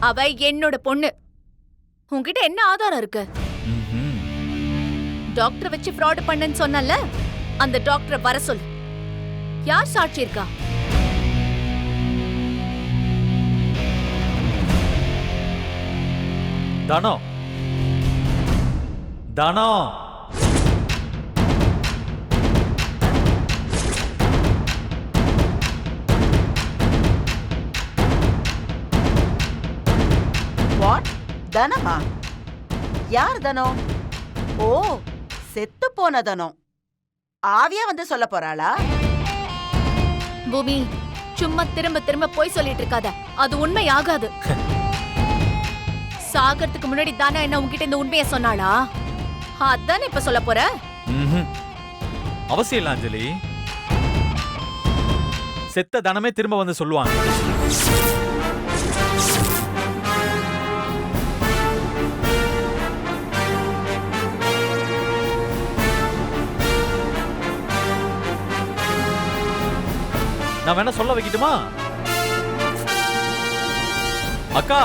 அவ என்னோட பொண்ணு. உன்கிட்ட என்ன ஆதாரம் இருக்கு? டாக்டர் வச்சு ஃப்ராட் பண்ணேன்னு சொன்னல, அந்த டாக்டரை வர சொல். யார் சாட்சி இருக்கா? தானோ தானோ வாட்? தனமா? யார் தனம்? ஓ, செத்து போன தனம். ஆவியா வந்து சொல்ல போறாளா? பூமி, சும்மா திரும்ப திரும்ப போய் சொல்லிட்டு இருக்காத. அது உண்மை ஆகாது. சாகறதுக்கு முன்னாடி தானே என்ன உன்கிட்ட இந்த உண்மையை சொன்னாளா? அதானே இப்ப சொல்ல போற? அவசியம் இல்ல அஞ்சலி. செத்த தனமே திரும்ப வந்து சொல்லுவாங்க. நான் வேணா சொல்ல வைக்கட்டுமா? அக்கா